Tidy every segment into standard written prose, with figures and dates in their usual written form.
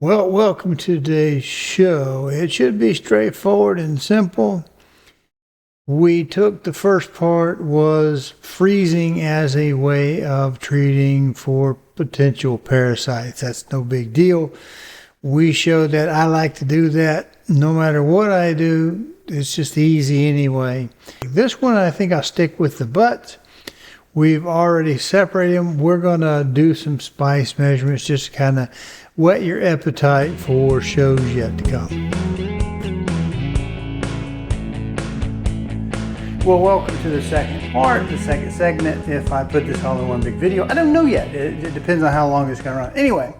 Well, welcome to today's show. It should be straightforward and simple. We took the first part was freezing as a way of treating for potential parasites. That's no big deal. We showed that I like to do that no matter what I do. It's just easy anyway. This one, I think I'll stick with the butts. We've already separated them. We're going to do some spice measurements just to kind of whet your appetite for shows yet to come. Well, welcome to the second part, the second segment. If I put this all in one big video, I don't know yet. It depends on how long it's going to run. Anyway,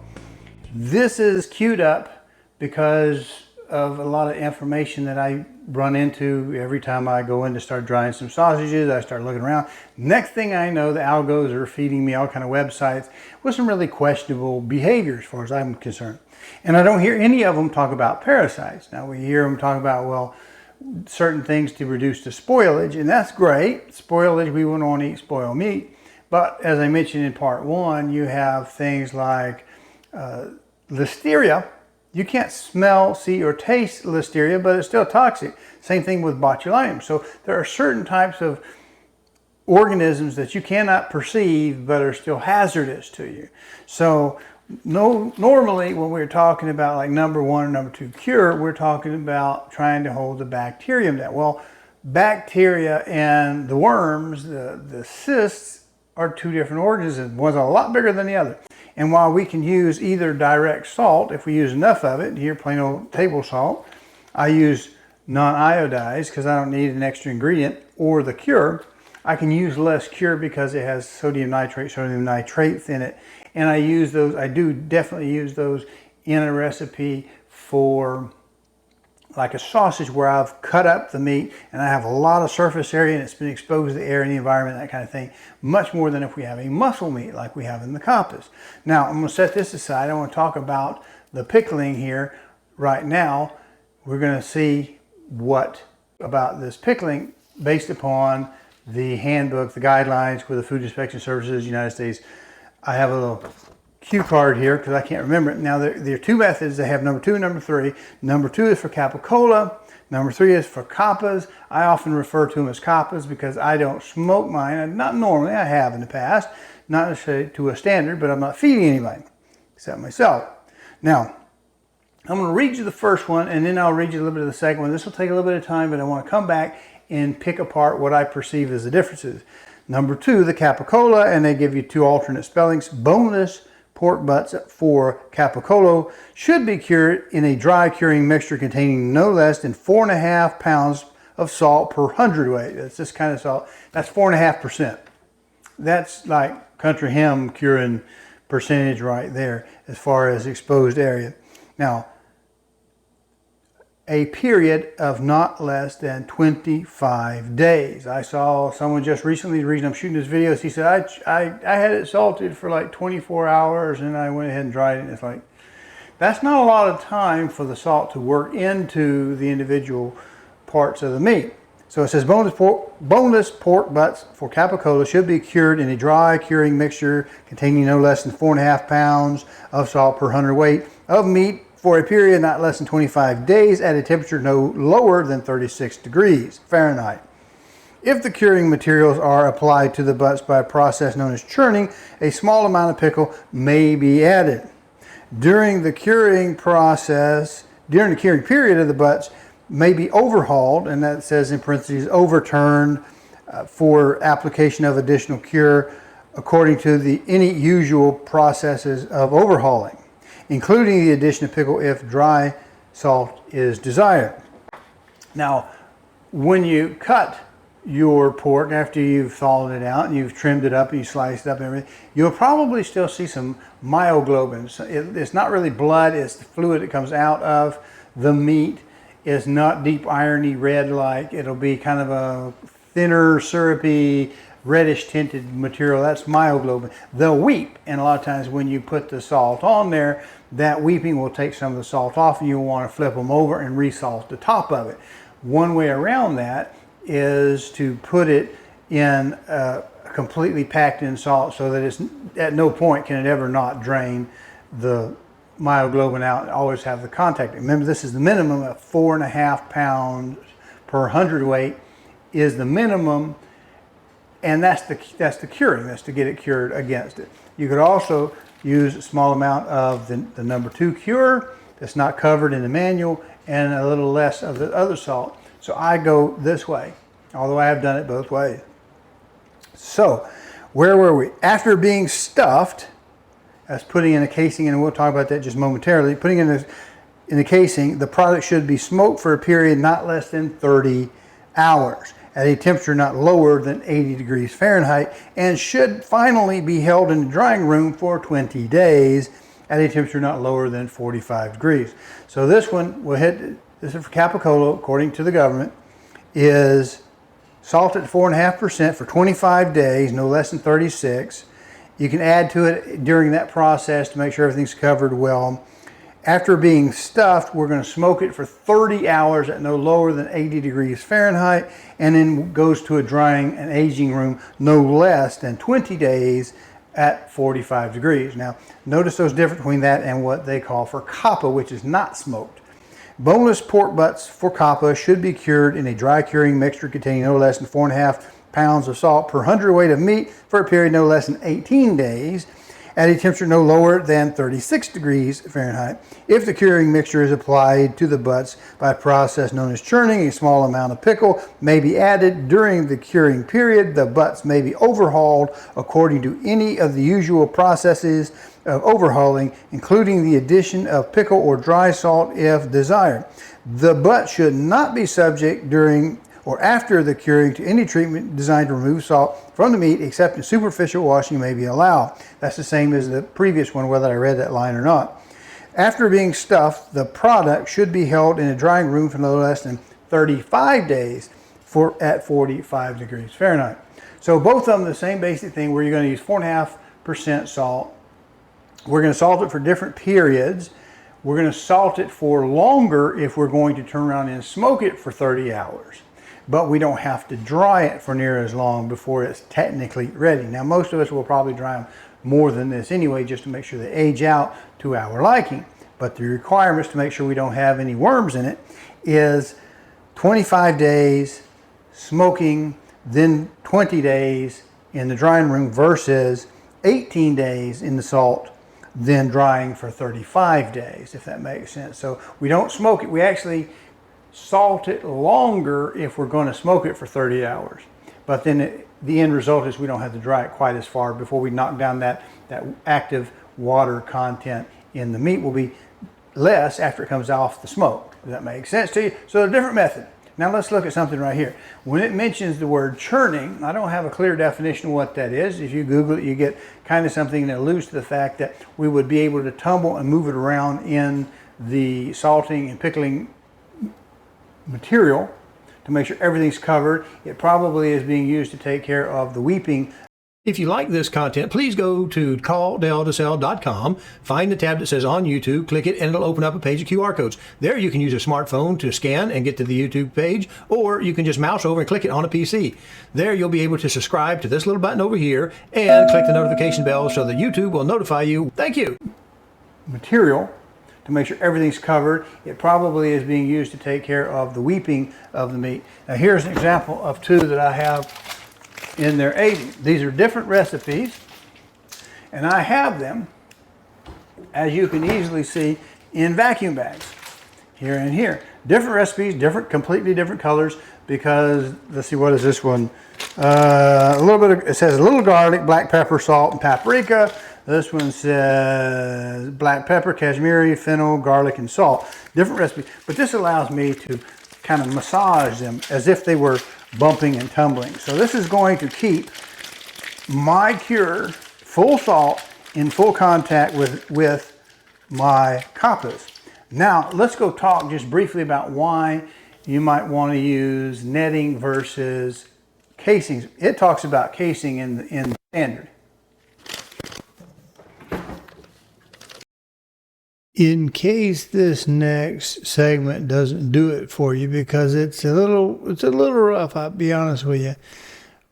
this is queued up because of a lot of information that I run into every time I go in to start drying some sausages. I start looking around. Next thing I know, the algos are feeding me all kind of websites with some really questionable behavior as far as I'm concerned. And I don't hear any of them talk about parasites. Now we hear them talk about, well, certain things to reduce the spoilage, and that's great. Spoilage, we wouldn't want to eat spoiled meat. But as I mentioned in part one, you have things like Listeria. You can't smell, see, or taste Listeria, but it's still toxic. Same thing with botulinum. So there are certain types of organisms that you cannot perceive but are still hazardous to you. So normally when we're talking about like number one or number two cure, we're talking about trying to hold the bacterium down. Well, bacteria and the worms, the cysts, are two different organisms. One's a lot bigger than the other. And while we can use either direct salt, if we use enough of it, here plain old table salt, I use non-iodized because I don't need an extra ingredient, or the cure. I can use less cure because it has sodium nitrates in it. And I use those, I do definitely use those in a recipe for like a sausage where I've cut up the meat and I have a lot of surface area and it's been exposed to the air and the environment, that kind of thing, much more than if we have a muscle meat like we have in the Kappas. Now, I'm going to set this aside. I want to talk about the pickling here right now. We're going to see what about this pickling based upon the handbook, the guidelines with the Food Inspection Services, United States. I have a little cue card here because I can't remember it. Now there are two methods. They have number two and number three. Number two is for capicola. Number three is for Kappas. I often refer to them as Kappas because I don't smoke mine. Not normally, I have in the past. Not necessarily to a standard, but I'm not feeding anybody except myself. Now, I'm going to read you the first one and then I'll read you a little bit of the second one. This will take a little bit of time, but I want to come back and pick apart what I perceive as the differences. Number two, the capicola, and they give you two alternate spellings. Boneless pork butts for capicolo should be cured in a dry curing mixture containing no less than 4.5 pounds of salt per hundredweight. That's this kind of salt. That's 4.5%. That's like country ham curing percentage right there as far as exposed area. Now, a period of not less than 25 days. I saw someone just recently, the reason I'm shooting this video is he said, I had it salted for like 24 hours and I went ahead and dried it. And it's like, that's not a lot of time for the salt to work into the individual parts of the meat. So it says boneless pork butts for capicola should be cured in a dry curing mixture containing no less than 4.5 pounds of salt per hundredweight of meat for a period not less than 25 days at a temperature no lower than 36 degrees Fahrenheit. If the curing materials are applied to the butts by a process known as churning, a small amount of pickle may be added. During the curing period of the butts may be overhauled, and that says in parentheses, overturned for application of additional cure according to any usual processes of overhauling, including the addition of pickle if dry salt is desired. Now, when you cut your pork after you've thawed it out and you've trimmed it up and you sliced it up and everything, you'll probably still see some myoglobin. It's not really blood, it's the fluid that comes out of the meat. It's not deep irony red like. It'll be kind of a thinner, syrupy, reddish tinted material. That's myoglobin. They'll weep, and a lot of times when you put the salt on there, that weeping will take some of the salt off and you'll want to flip them over and resalt the top of it. One way around that is to put it in completely packed in salt so that it's at no point can it ever not drain the myoglobin out and always have the contact. Remember, this is the minimum of 4.5 pounds per hundredweight is the minimum, and that's the curing. That's to get it cured against it. You could also use a small amount of the number 2 cure that's not covered in the manual, and a little less of the other salt. So I go this way, although I have done it both ways. So where were we? After being stuffed, that's putting in a casing, and we'll talk about that just momentarily. Putting in the casing, the product should be smoked for a period not less than 30 hours at a temperature not lower than 80 degrees Fahrenheit, and should finally be held in the drying room for 20 days at a temperature not lower than 45 degrees. So this one will hit, this is for Capicola, according to the government, is salt at 4.5% for 25 days, no less than 36. You can add to it during that process to make sure everything's covered well. After being stuffed, we're going to smoke it for 30 hours at no lower than 80 degrees Fahrenheit, and then goes to a drying and aging room no less than 20 days at 45 degrees. Now, notice those difference between that and what they call for coppa, which is not smoked. Boneless pork butts for coppa should be cured in a dry curing mixture containing no less than 4.5 pounds of salt per hundredweight of meat for a period no less than 18 days at a temperature no lower than 36 degrees Fahrenheit. If the curing mixture is applied to the butts by a process known as churning, a small amount of pickle may be added during the curing period. The butts may be overhauled according to any of the usual processes of overhauling, including the addition of pickle or dry salt if desired. The butt should not be subject during or after the curing to any treatment designed to remove salt from the meat, except in superficial washing may be allowed. That's the same as the previous one, whether I read that line or not. After being stuffed, the product should be held in a drying room for no less than 35 days at 45 degrees Fahrenheit. So both of them the same basic thing, where you're going to use 4.5% salt. We're going to salt it for different periods. We're going to salt it for longer if we're going to turn around and smoke it for 30 hours. But we don't have to dry it for near as long before it's technically ready. Now, most of us will probably dry them more than this anyway, just to make sure they age out to our liking. But the requirements to make sure we don't have any worms in it is 25 days smoking, then 20 days in the drying room versus 18 days in the salt, then drying for 35 days, if that makes sense. So we don't smoke it. We actually salt it longer if we're going to smoke it for 30 hours. But then the end result is we don't have to dry it quite as far before we knock down that active water content in the meat will be less after it comes off the smoke. Does that make sense to you? So a different method. Now let's look at something right here. When it mentions the word churning, I don't have a clear definition of what that is. If you Google it, you get kind of something that alludes to the fact that we would be able to tumble and move it around in the salting and pickling material to make sure everything's covered. It probably is being used to take care of the weeping. If you like this content, please go to calldelltosell.com, find the tab that says on YouTube, click it, and it'll open up a page of QR codes. There you can use a smartphone to scan and get to the YouTube page, or you can just mouse over and click it on a PC. There you'll be able to subscribe to this little button over here and click the notification bell so that YouTube will notify you. Thank you. Material to make sure everything's covered. It probably is being used to take care of the weeping of the meat. Now here's an example of two that I have in there aging. These are different recipes, and I have them, as you can easily see, in vacuum bags, here and here. Different recipes, completely different colors, because, let's see, what is this one? A little bit of, it says a little garlic, black pepper, salt, and paprika. This one says black pepper, cashmere, fennel, garlic, and salt. Different recipes, but this allows me to kind of massage them as if they were bumping and tumbling. So this is going to keep my cure full salt in full contact with my coppas. Now let's go talk just briefly about why you might want to use netting versus casings. It talks about casing in the standard. In case this next segment doesn't do it for you, because it's a little rough, I'll be honest with you.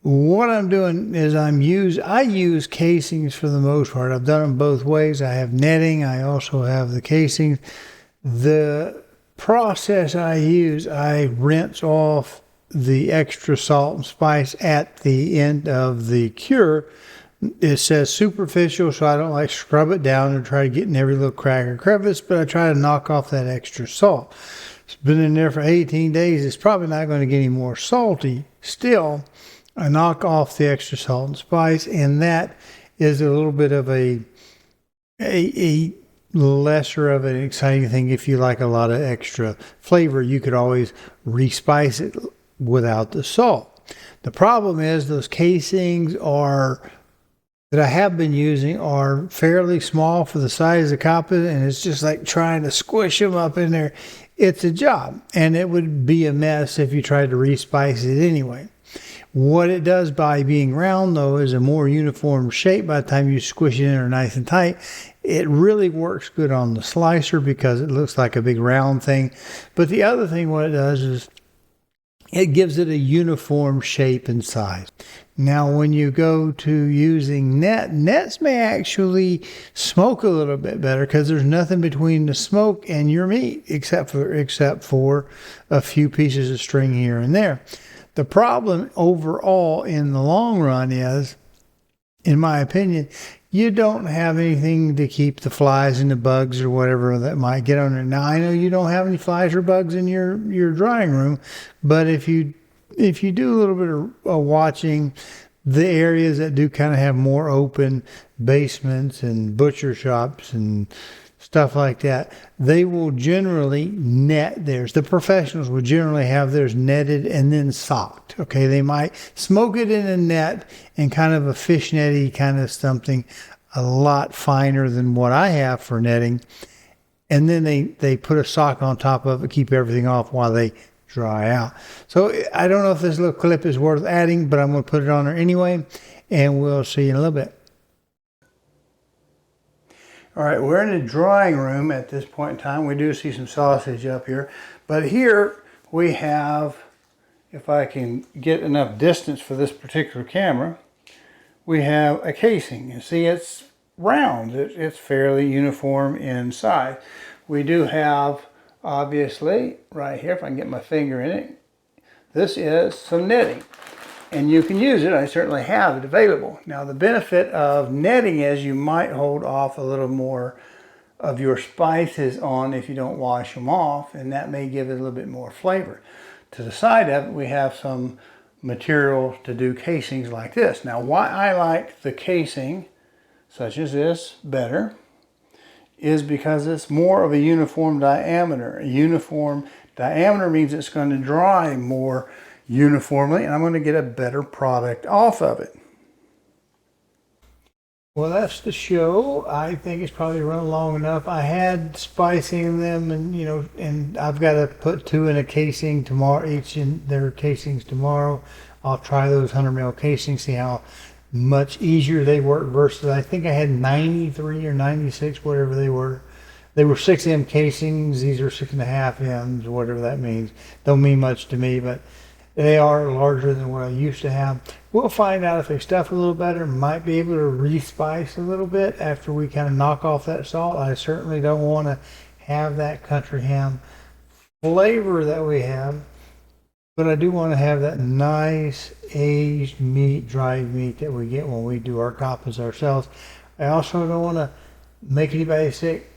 what I'm doing is I use casings for the most part. I've done them both ways. I have netting. I also have the casings. The process I use, I rinse off the extra salt and spice at the end of the cure. It says superficial, so I don't like scrub it down and try to get in every little crack or crevice, but I try to knock off that extra salt. It's been in there for 18 days. It's probably not going to get any more salty. Still, I knock off the extra salt and spice, and that is a little bit of a lesser of an exciting thing. If you like a lot of extra flavor, you could always respice it without the salt. The problem is those casings that I have been using are fairly small for the size of the copper, and it's just like trying to squish them up in there. It's a job, and it would be a mess if you tried to respice it anyway. What it does by being round, though, is a more uniform shape. By the time you squish it in there nice and tight, it really works good on the slicer because it looks like a big round thing. But the other thing what it does is it gives it a uniform shape and size. Now, when you go to using nets may actually smoke a little bit better because there's nothing between the smoke and your meat except for a few pieces of string here and there. The problem overall in the long run is, in my opinion, you don't have anything to keep the flies and the bugs or whatever that might get on there. Now, I know you don't have any flies or bugs in your drying room, but if you do a little bit of watching the areas that do kind of have more open basements and butcher shops and stuff like that, they will generally net theirs. The professionals will generally have theirs netted and then socked. Okay, they might smoke it in a net and kind of a fishnetty kind of something, a lot finer than what I have for netting. And then they put a sock on top of it, keep everything off while they dry out. So I don't know if this little clip is worth adding, but I'm going to put it on there anyway, and we'll see you in a little bit. All right, we're in the drying room at this point in time. We do see some sausage up here, but here we have, if I can get enough distance for this particular camera, we have a casing. You see, it's round. It's fairly uniform in size. We do have, obviously, right here, if I can get my finger in it, this is some netting. And you can use it. I certainly have it available. Now, the benefit of netting is you might hold off a little more of your spices on if you don't wash them off, and that may give it a little bit more flavor. To the side of it, we have some material to do casings like this. Now, why I like the casing, such as this, better, is because it's more of a uniform diameter. A uniform diameter means it's going to dry more uniformly, and I'm going to get a better product off of it. Well, that's the show. I think it's probably run long enough. I had spicing them, and I've got to put 2 in a casing tomorrow, each in their casings tomorrow. I'll try those 100 mil casings, see how much easier they work versus, I think I had 93 or 96, whatever they were. They were 6M casings. These are 6.5 M's, whatever that means. Don't mean much to me, but they are larger than what I used to have. We'll find out if they stuff a little better. Might be able to respice a little bit after we kind of knock off that salt. I certainly don't want to have that country ham flavor that we have, but I do want to have that nice aged meat, dried meat that we get when we do our coppers ourselves. I also don't want to make anybody sick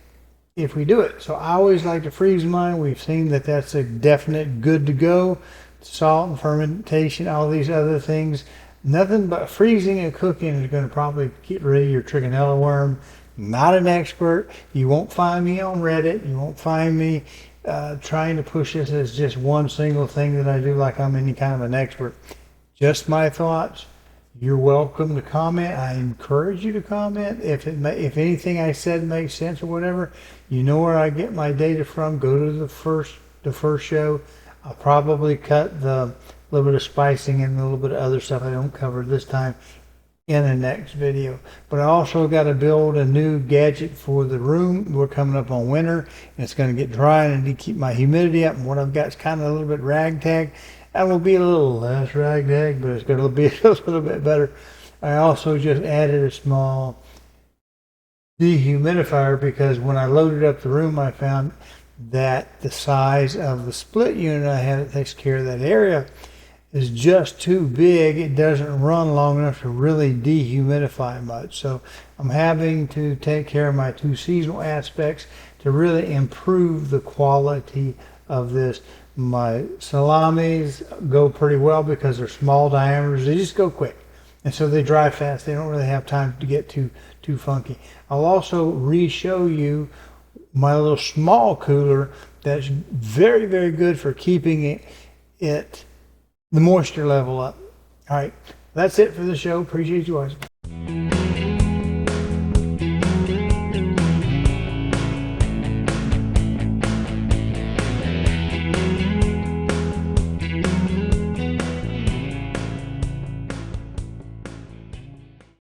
if we do it. So I always like to freeze mine. We've seen that that's a definite good to go. Salt and fermentation, all these other things. Nothing but freezing and cooking is going to probably get rid of your trichinella worm. Not an expert. You won't find me on Reddit. You won't find me trying to push this as just one single thing that I do like I'm any kind of an expert. Just my thoughts. You're welcome to comment. I encourage you to comment. If anything I said makes sense or whatever, you know where I get my data from. Go to the first show. I'll probably cut the little bit of spicing and a little bit of other stuff I don't cover this time in the next video. But I also got to build a new gadget for the room. We're coming up on winter, and it's going to get dry, and I need to keep my humidity up. And what I've got is kind of a little bit ragtag. and will be a little less ragtag, but it's going to be a little bit better. I also just added a small dehumidifier because when I loaded up the room, I found that the size of the split unit I have that takes care of that area is just too big. It doesn't run long enough to really dehumidify much. So I'm having to take care of my two seasonal aspects to really improve the quality of this. My salamis go pretty well because they're small diameters. They just go quick. And so they dry fast. They don't really have time to get too funky. I'll also re-show you my little small cooler that's very, very good for keeping the moisture level up. All right, that's it for the show. Appreciate you watching.